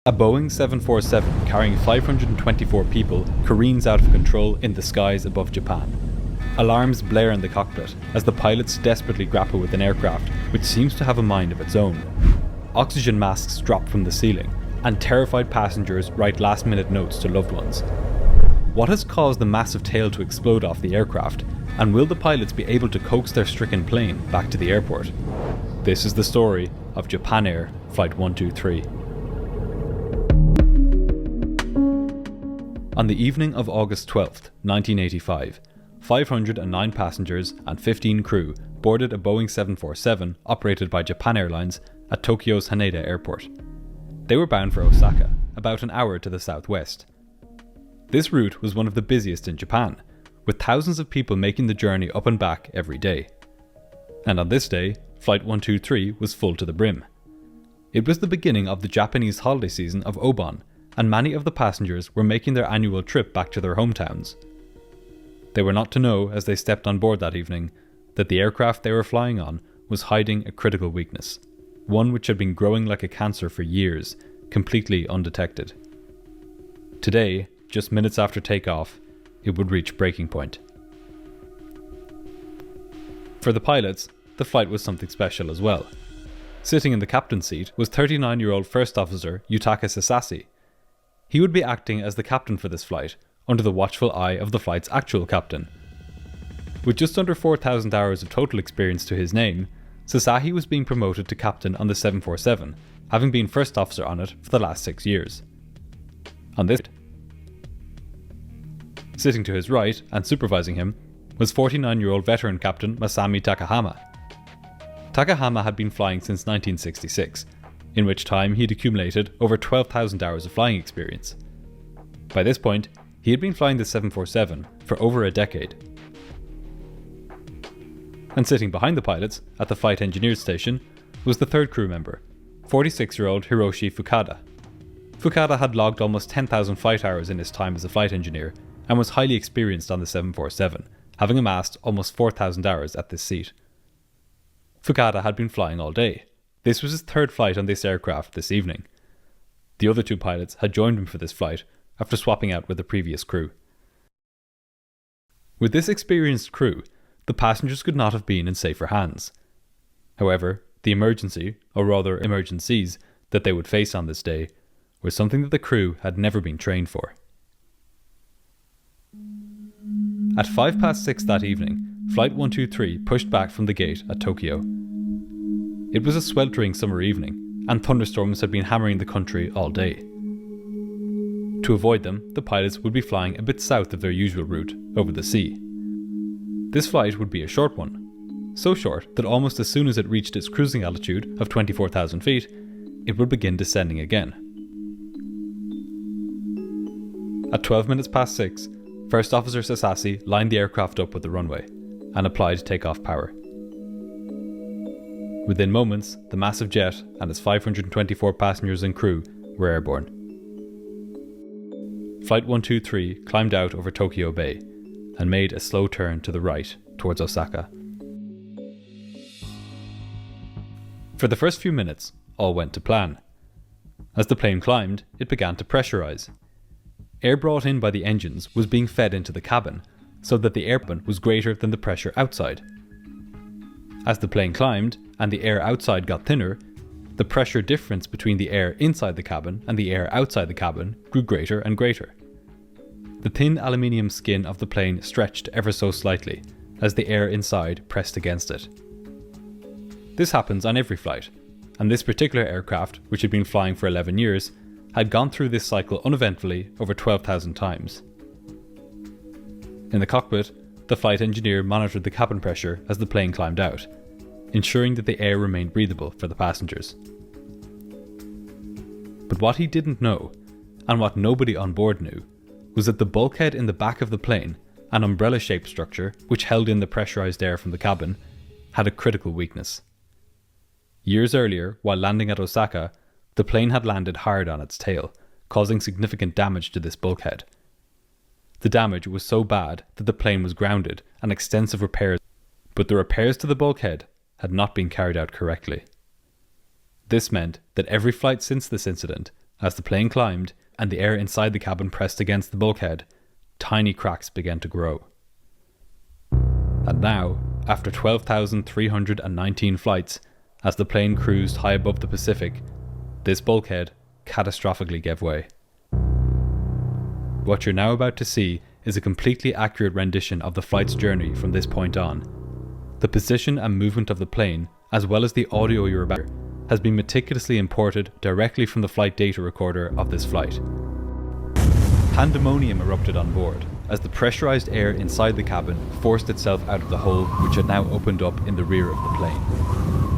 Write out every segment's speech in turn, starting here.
A Boeing 747 carrying 524 people careens out of control in the skies above Japan. Alarms blare in the cockpit as the pilots desperately grapple with an aircraft which seems to have a mind of its own. Oxygen masks drop from the ceiling, and terrified passengers write last-minute notes to loved ones. What has caused the massive tail to explode off the aircraft, and will the pilots be able to coax their stricken plane back to the airport? This is the story of Japan Air Flight 123. On the evening of August 12, 1985, 509 passengers and 15 crew boarded a Boeing 747 operated by Japan Airlines at Tokyo's Haneda Airport. They were bound for Osaka, about an hour to the southwest. This route was one of the busiest in Japan, with thousands of people making the journey up and back every day. And on this day, Flight 123 was full to the brim. It was the beginning of the Japanese holiday season of Obon, and many of the passengers were making their annual trip back to their hometowns. They were not to know, as they stepped on board that evening, that the aircraft they were flying on was hiding a critical weakness, one which had been growing like a cancer for years, completely undetected. Today, just minutes after takeoff, it would reach breaking point. For the pilots, the flight was something special as well. Sitting in the captain's seat was 39-year-old First Officer Yutaka Sasaki. He would be acting as the captain for this flight, under the watchful eye of the flight's actual captain. With just under 4,000 hours of total experience to his name, Sasaki was being promoted to captain on the 747, having been first officer on it for the last 6 years. On this, sitting to his right and supervising him was 49-year-old veteran captain Masami Takahama. Takahama had been flying since 1966, in which time he had accumulated over 12,000 hours of flying experience. By this point, he had been flying the 747 for over a decade. And sitting behind the pilots at the flight engineers station was the third crew member, 46-year-old Hiroshi Fukada. Fukada had logged almost 10,000 flight hours in his time as a flight engineer and was highly experienced on the 747, having amassed almost 4,000 hours at this seat. Fukada had been flying all day. This was his third flight on this aircraft this evening. The other two pilots had joined him for this flight after swapping out with the previous crew. With this experienced crew, the passengers could not have been in safer hands. However, the emergency, or rather emergencies, that they would face on this day were something that the crew had never been trained for. At 6:05 that evening, Flight 123 pushed back from the gate at Tokyo. It was a sweltering summer evening, and thunderstorms had been hammering the country all day. To avoid them, the pilots would be flying a bit south of their usual route, over the sea. This flight would be a short one, so short that almost as soon as it reached its cruising altitude of 24,000 feet, it would begin descending again. At 6:12, First Officer Sasaki lined the aircraft up with the runway and applied takeoff power. Within moments, the massive jet and its 524 passengers and crew were airborne. Flight 123 climbed out over Tokyo Bay and made a slow turn to the right towards Osaka. For the first few minutes, all went to plan. As the plane climbed, it began to pressurize. Air brought in by the engines was being fed into the cabin, so that the aircon was greater than the pressure outside. As the plane climbed and the air outside got thinner, the pressure difference between the air inside the cabin and the air outside the cabin grew greater and greater. The thin aluminium skin of the plane stretched ever so slightly as the air inside pressed against it. This happens on every flight, and this particular aircraft, which had been flying for 11 years, had gone through this cycle uneventfully over 12,000 times. In the cockpit, the flight engineer monitored the cabin pressure as the plane climbed out, ensuring that the air remained breathable for the passengers. But what he didn't know, and what nobody on board knew, was that the bulkhead in the back of the plane, an umbrella-shaped structure which held in the pressurized air from the cabin, had a critical weakness. Years earlier, while landing at Osaka, the plane had landed hard on its tail, causing significant damage to this bulkhead. The damage was so bad that the plane was grounded and extensive repairs, but the repairs to the bulkhead had not been carried out correctly. This meant that every flight since this incident As the plane climbed, and the air inside the cabin pressed against the bulkhead, tiny cracks began to grow. And now, after 12,319 flights, as the plane cruised high above the Pacific, this bulkhead catastrophically gave way. What you're now about to see is a completely accurate rendition of the flight's journey from this point on. The position and movement of the plane, as well as the audio you're about to hear, has been meticulously imported directly from the flight data recorder of this flight. Pandemonium erupted on board as the pressurized air inside the cabin forced itself out of the hole which had now opened up in the rear of the plane.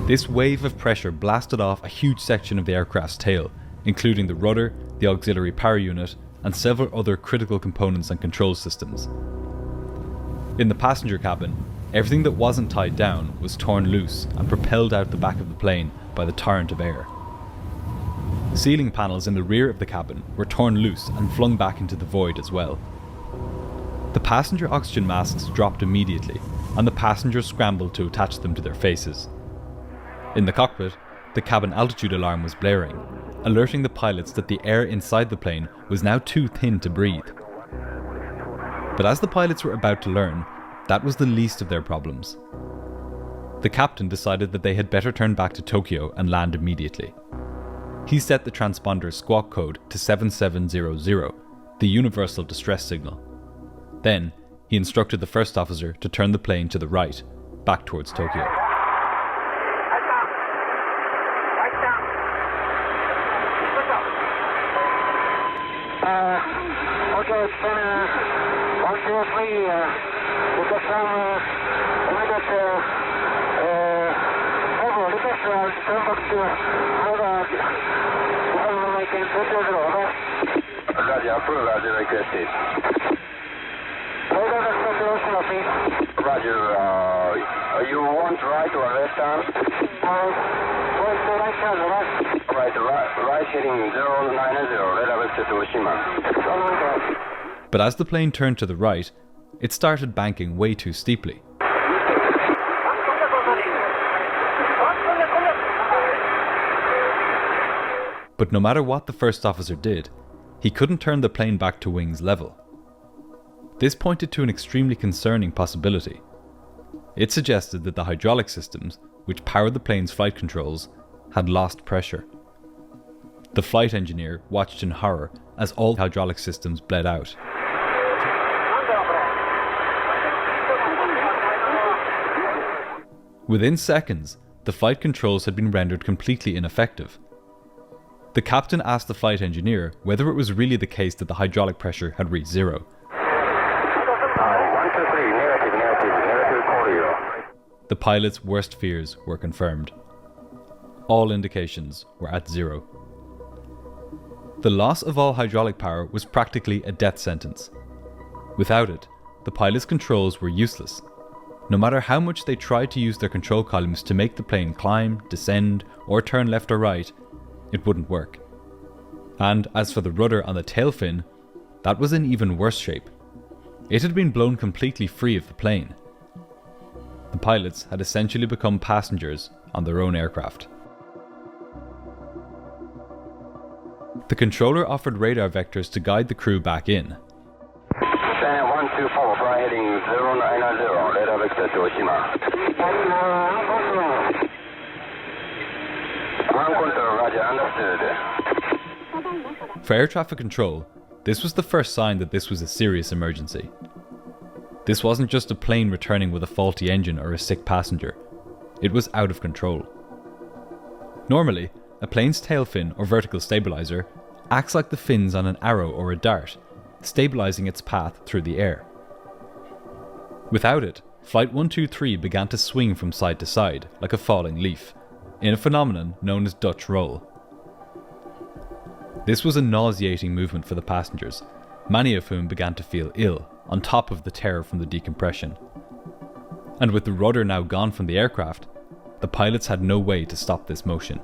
This wave of pressure blasted off a huge section of the aircraft's tail, including the rudder, the auxiliary power unit, and several other critical components and control systems. In the passenger cabin, everything that wasn't tied down was torn loose and propelled out the back of the plane by the torrent of air. Ceiling panels in the rear of the cabin were torn loose and flung back into the void as well. The passenger oxygen masks dropped immediately, and the passengers scrambled to attach them to their faces. In the cockpit, the cabin altitude alarm was blaring, alerting the pilots that the air inside the plane was now too thin to breathe. But as the pilots were about to learn, that was the least of their problems. The captain decided that they had better turn back to Tokyo and land immediately. He set the transponder's squawk code to 7700, the universal distress signal. Then, he instructed the first officer to turn the plane to the right, back towards Tokyo. Okay, it's been 1, 2, 3, we've got some immediate request turn back to Roger, approve as requested. Roger, you want right or left arm? Right heading 090, relative to Toshima. But as the plane turned to the right, it started banking way too steeply. But no matter what the first officer did, he couldn't turn the plane back to wings level. This pointed to an extremely concerning possibility. It suggested that the hydraulic systems, which powered the plane's flight controls, had lost pressure. The flight engineer watched in horror as all hydraulic systems bled out. Within seconds, the flight controls had been rendered completely ineffective. The captain asked the flight engineer whether it was really the case that the hydraulic pressure had reached zero. 1, 2, 3, negative, corridor. The pilot's worst fears were confirmed. All indications were at zero. The loss of all hydraulic power was practically a death sentence. Without it, the pilot's controls were useless. No matter how much they tried to use their control columns to make the plane climb, descend, or turn left or right, it wouldn't work. And as for the rudder on the tail fin, that was in even worse shape. It had been blown completely free of the plane. The pilots had essentially become passengers on their own aircraft. The controller offered radar vectors to guide the crew back in. 124, fly heading 090, radar vector to Oshima. Ground control, roger, understood. For air traffic control, this was the first sign that this was a serious emergency. This wasn't just a plane returning with a faulty engine or a sick passenger. It was out of control. Normally, a plane's tail fin or vertical stabilizer acts like the fins on an arrow or a dart, stabilizing its path through the air. Without it, Flight 123 began to swing from side to side like a falling leaf, in a phenomenon known as Dutch roll. This was a nauseating movement for the passengers, many of whom began to feel ill, on top of the terror from the decompression. And with the rudder now gone from the aircraft, the pilots had no way to stop this motion.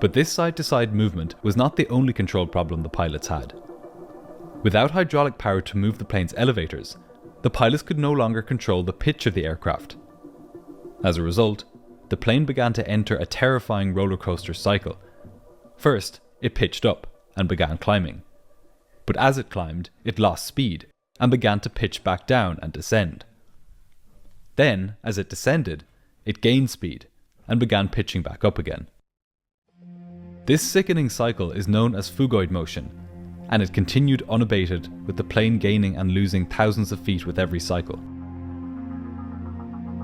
But this side-to-side movement was not the only control problem the pilots had. Without hydraulic power to move the plane's elevators, the pilots could no longer control the pitch of the aircraft. As a result, the plane began to enter a terrifying roller coaster cycle. First, it pitched up and began climbing. But as it climbed, it lost speed and began to pitch back down and descend. Then, as it descended, it gained speed and began pitching back up again. This sickening cycle is known as phugoid motion, and it continued unabated, with the plane gaining and losing thousands of feet with every cycle.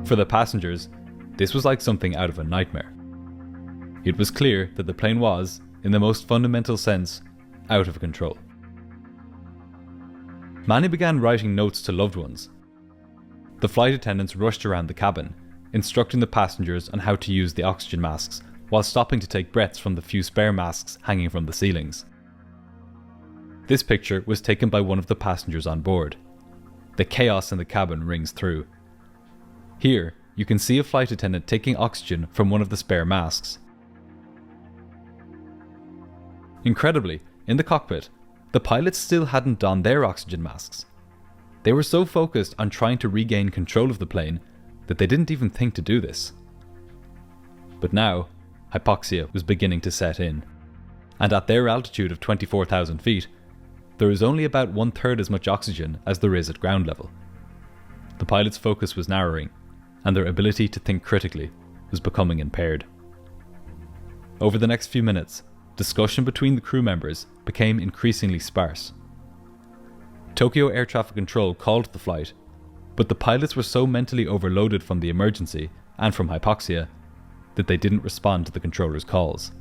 For the passengers, this was like something out of a nightmare. It was clear that the plane was, in the most fundamental sense, out of control. Many began writing notes to loved ones. The flight attendants rushed around the cabin, instructing the passengers on how to use the oxygen masks, while stopping to take breaths from the few spare masks hanging from the ceilings. This picture was taken by one of the passengers on board. The chaos in the cabin rings through. Here, you can see a flight attendant taking oxygen from one of the spare masks. Incredibly, in the cockpit, the pilots still hadn't donned their oxygen masks. They were so focused on trying to regain control of the plane that they didn't even think to do this. But now, hypoxia was beginning to set in, and at their altitude of 24,000 feet, there is only about 1/3 as much oxygen as there is at ground level. The pilots' focus was narrowing, and their ability to think critically was becoming impaired. Over the next few minutes, discussion between the crew members became increasingly sparse. Tokyo Air Traffic Control called the flight, but the pilots were so mentally overloaded from the emergency and from hypoxia that they didn't respond to the controller's calls.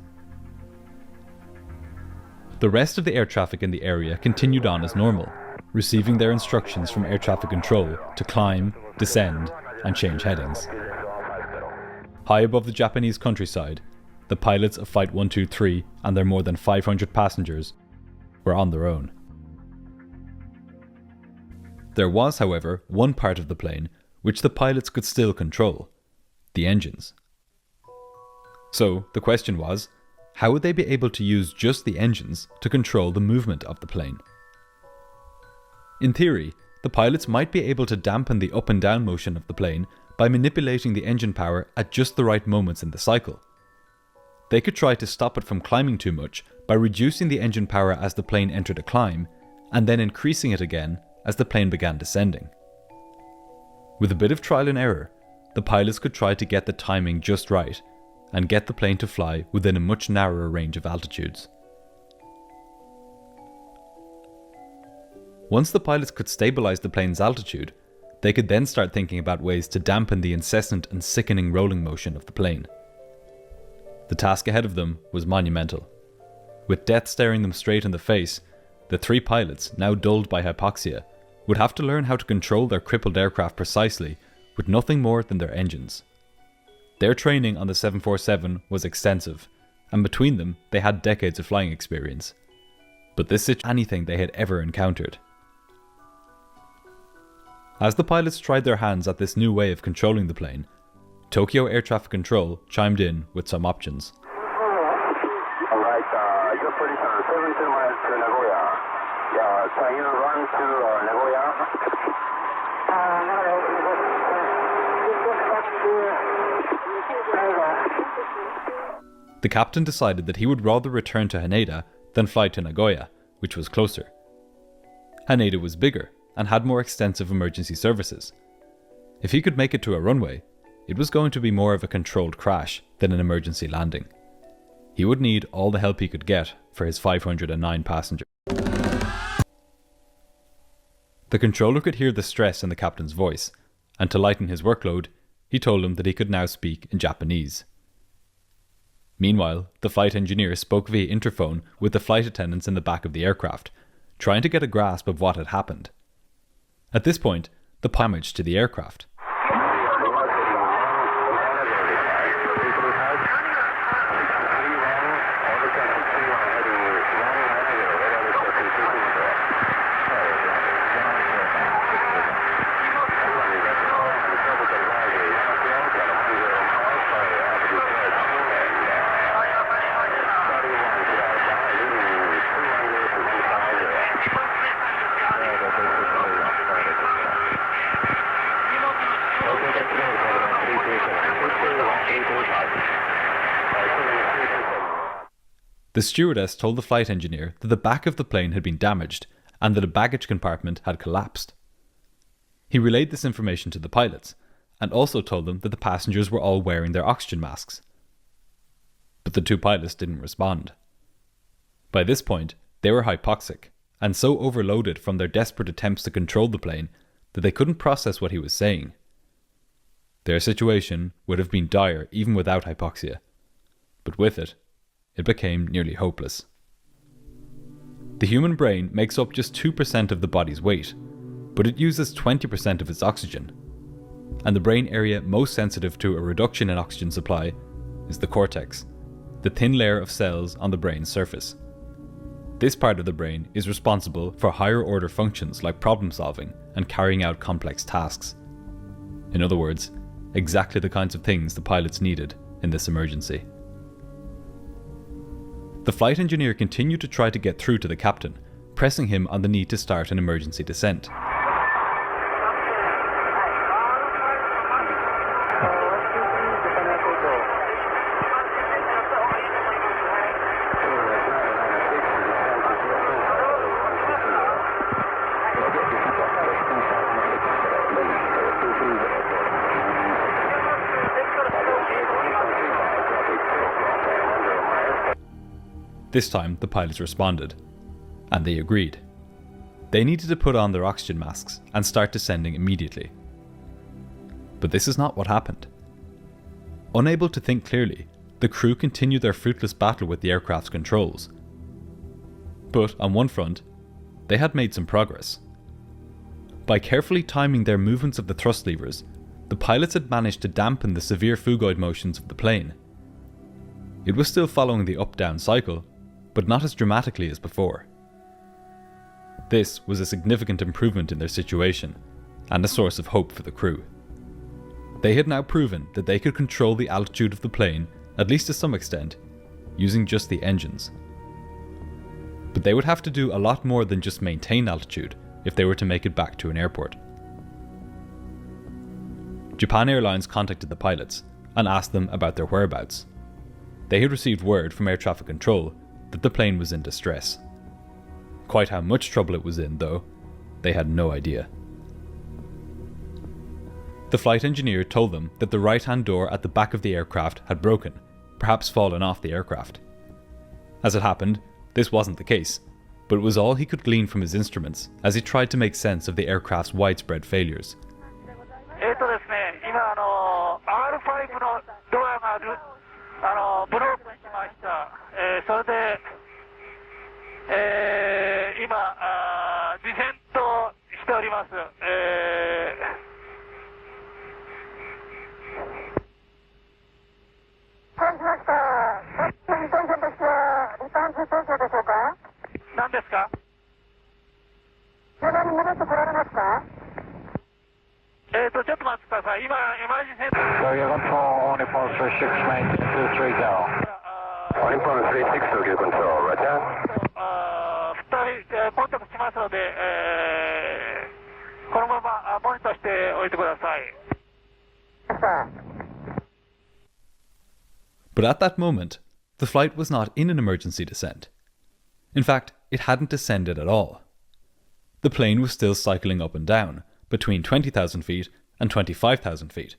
The rest of the air traffic in the area continued on as normal, receiving their instructions from air traffic control to climb, descend, and change headings. High above the Japanese countryside, the pilots of Flight 123 and their more than 500 passengers were on their own. There was, however, one part of the plane which the pilots could still control: the engines. So the question was, how would they be able to use just the engines to control the movement of the plane? In theory, the pilots might be able to dampen the up and down motion of the plane by manipulating the engine power at just the right moments in the cycle. They could try to stop it from climbing too much by reducing the engine power as the plane entered a climb, and then increasing it again as the plane began descending. With a bit of trial and error, the pilots could try to get the timing just right, and get the plane to fly within a much narrower range of altitudes. Once the pilots could stabilize the plane's altitude, they could then start thinking about ways to dampen the incessant and sickening rolling motion of the plane. The task ahead of them was monumental. With death staring them straight in the face, the three pilots, now dulled by hypoxia, would have to learn how to control their crippled aircraft precisely with nothing more than their engines. Their training on the 747 was extensive, and between them they had decades of flying experience. But this is anything they had ever encountered. As the pilots tried their hands at this new way of controlling the plane, Tokyo Air Traffic Control chimed in with some options. Alright, just release 72 miles to Nagoya. Yeah, can you run to Nagoya? The captain decided that he would rather return to Haneda than fly to Nagoya, which was closer. Haneda was bigger and had more extensive emergency services. If he could make it to a runway, it was going to be more of a controlled crash than an emergency landing. He would need all the help he could get for his 509 passengers. The controller could hear the stress in the captain's voice, and to lighten his workload, he told him that he could now speak in Japanese. Meanwhile, the flight engineer spoke via interphone with the flight attendants in the back of the aircraft, trying to get a grasp of what had happened. At this point, the damage to the aircraft. The stewardess told the flight engineer that the back of the plane had been damaged and that a baggage compartment had collapsed. He relayed this information to the pilots and also told them that the passengers were all wearing their oxygen masks. But the two pilots didn't respond. By this point, they were hypoxic and so overloaded from their desperate attempts to control the plane that they couldn't process what he was saying. Their situation would have been dire even without hypoxia, but with it, it became nearly hopeless. The human brain makes up just 2% of the body's weight, but it uses 20% of its oxygen, and the brain area most sensitive to a reduction in oxygen supply is the cortex, the thin layer of cells on the brain's surface. This part of the brain is responsible for higher order functions like problem solving and carrying out complex tasks. In other words, exactly the kinds of things the pilots needed in this emergency. The flight engineer continued to try to get through to the captain, pressing him on the need to start an emergency descent. This time, the pilots responded, and they agreed. They needed to put on their oxygen masks and start descending immediately. But this is not what happened. Unable to think clearly, the crew continued their fruitless battle with the aircraft's controls. But on one front, they had made some progress. By carefully timing their movements of the thrust levers, the pilots had managed to dampen the severe phugoid motions of the plane. It was still following the up-down cycle, but not as dramatically as before. This was a significant improvement in their situation, and a source of hope for the crew. They had now proven that they could control the altitude of the plane, at least to some extent, using just the engines. But they would have to do a lot more than just maintain altitude if they were to make it back to an airport. Japan Airlines contacted the pilots and asked them about their whereabouts. They had received word from air traffic control that the plane was in distress. Quite how much trouble it was in, though, they had no idea. The flight engineer told them that the right-hand door at the back of the aircraft had broken, perhaps fallen off the aircraft. As it happened, this wasn't the case, but it was all he could glean from his instruments as he tried to make sense of the aircraft's widespread failures. But at that moment, the flight was not in an emergency descent. In fact, it hadn't descended at all. The plane was still cycling up and down, between 20,000 feet and 25,000 feet.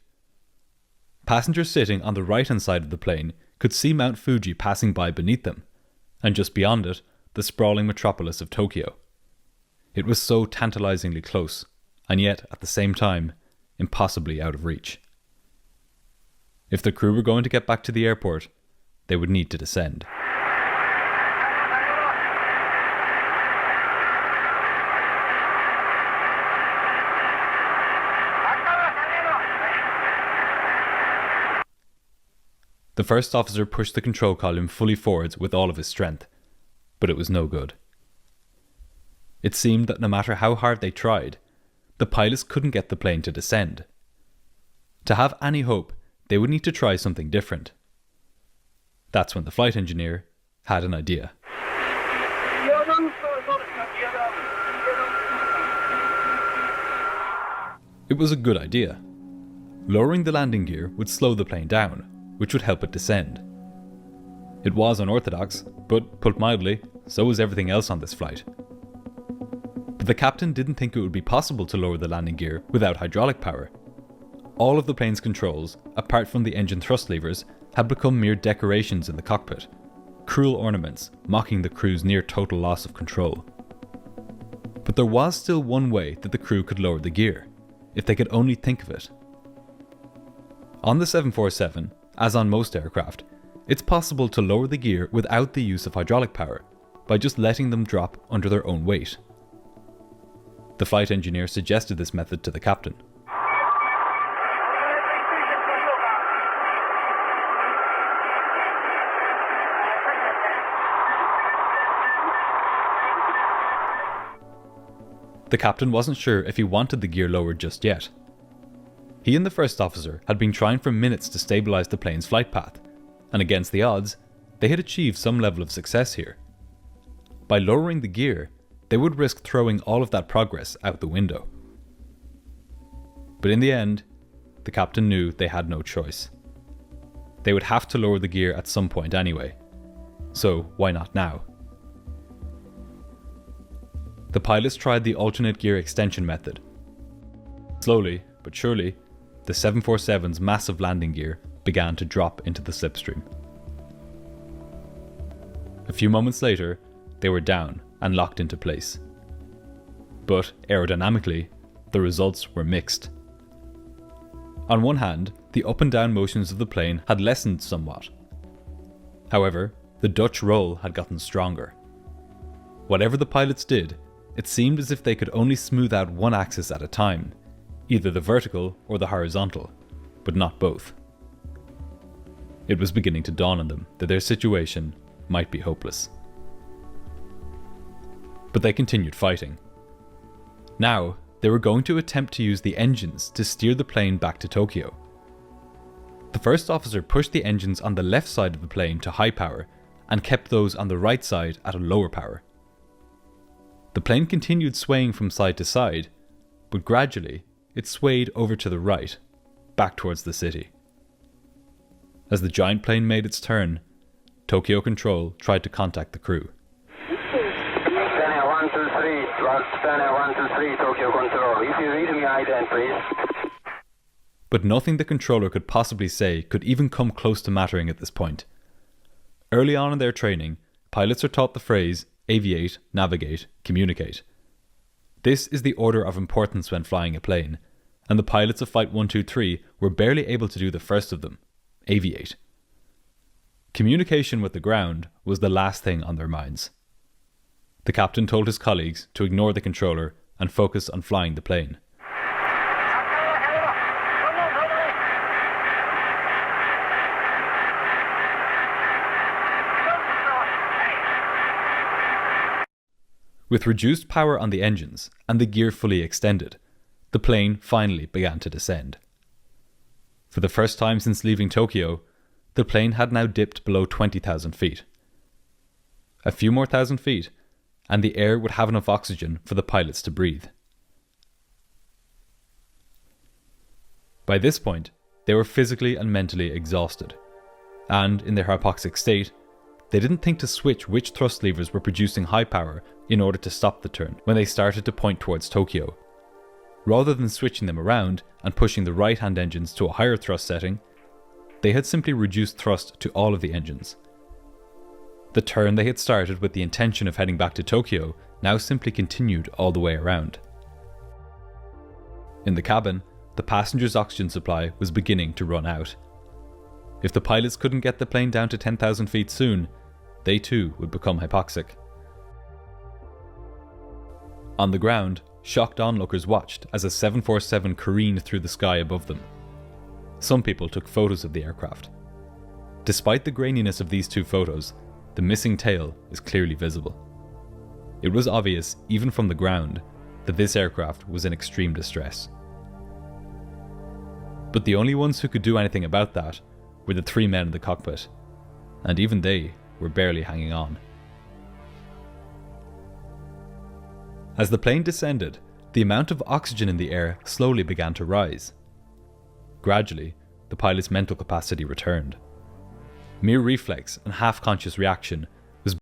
Passengers sitting on the right-hand side of the plane could see Mount Fuji passing by beneath them, and just beyond it, the sprawling metropolis of Tokyo. It was so tantalizingly close, and yet, at the same time, impossibly out of reach. If the crew were going to get back to the airport, they would need to descend. The first officer pushed the control column fully forwards with all of his strength, but it was no good. It seemed that no matter how hard they tried, the pilots couldn't get the plane to descend. To have any hope, they would need to try something different. That's when the flight engineer had an idea. It was a good idea. Lowering the landing gear would slow the plane down, which would help it descend. It was unorthodox, But, put mildly, so was everything else on this flight. But the captain didn't think it would be possible to lower the landing gear without hydraulic power. All of the plane's controls, apart from the engine thrust levers, had become mere decorations in the cockpit, cruel ornaments mocking the crew's near total loss of control. But there was still one way that the crew could lower the gear, if they could only think of it. On the 747, as on most aircraft, it's possible to lower the gear without the use of hydraulic power, by just letting them drop under their own weight. The flight engineer suggested this method to the captain. The captain wasn't sure if he wanted the gear lowered just yet. He and the first officer had been trying for minutes to stabilise the plane's flight path, and against the odds, they had achieved some level of success here. By lowering the gear, they would risk throwing all of that progress out the window. But in the end, the captain knew they had no choice. They would have to lower the gear at some point anyway, so why not now? The pilots tried the alternate gear extension method. Slowly, but surely, the 747's massive landing gear began to drop into the slipstream. A few moments later, they were down and locked into place. But aerodynamically, the results were mixed. On one hand, the up and down motions of the plane had lessened somewhat. However, the Dutch roll had gotten stronger. Whatever the pilots did, it seemed as if they could only smooth out one axis at a time, either the vertical or the horizontal, but not both. It was beginning to dawn on them that their situation might be hopeless. But they continued fighting. Now, they were going to attempt to use the engines to steer the plane back to Tokyo. The first officer pushed the engines on the left side of the plane to high power and kept those on the right side at a lower power. The plane continued swaying from side to side, but gradually it swayed over to the right, back towards the city. As the giant plane made its turn, Tokyo Control tried to contact the crew. Channel 123, Channel 123, Tokyo Control. If you read me, ident, please. But nothing the controller could possibly say could even come close to mattering at this point. Early on in their training, pilots are taught the phrase aviate, navigate, communicate. This is the order of importance when flying a plane, and the pilots of Flight 123 were barely able to do the first of them, aviate. Communication with the ground was the last thing on their minds. The captain told his colleagues to ignore the controller and focus on flying the plane. With reduced power on the engines and the gear fully extended, the plane finally began to descend. For the first time since leaving Tokyo, the plane had now dipped below 20,000 feet. A few more thousand feet, and the air would have enough oxygen for the pilots to breathe. By this point, they were physically and mentally exhausted, and in their hypoxic state, they didn't think to switch which thrust levers were producing high power in order to stop the turn when they started to point towards Tokyo. Rather than switching them around and pushing the right-hand engines to a higher thrust setting, they had simply reduced thrust to all of the engines. The turn they had started with the intention of heading back to Tokyo now simply continued all the way around. In the cabin, the passengers' oxygen supply was beginning to run out. If the pilots couldn't get the plane down to 10,000 feet soon, they too would become hypoxic. On the ground, shocked onlookers watched as a 747 careened through the sky above them. Some people took photos of the aircraft. Despite the graininess of these two photos, the missing tail is clearly visible. It was obvious, even from the ground, that this aircraft was in extreme distress. But the only ones who could do anything about that were the three men in the cockpit, and even they were barely hanging on. As the plane descended, the amount of oxygen in the air slowly began to rise. Gradually, the pilot's mental capacity returned. Mere reflex and half-conscious reaction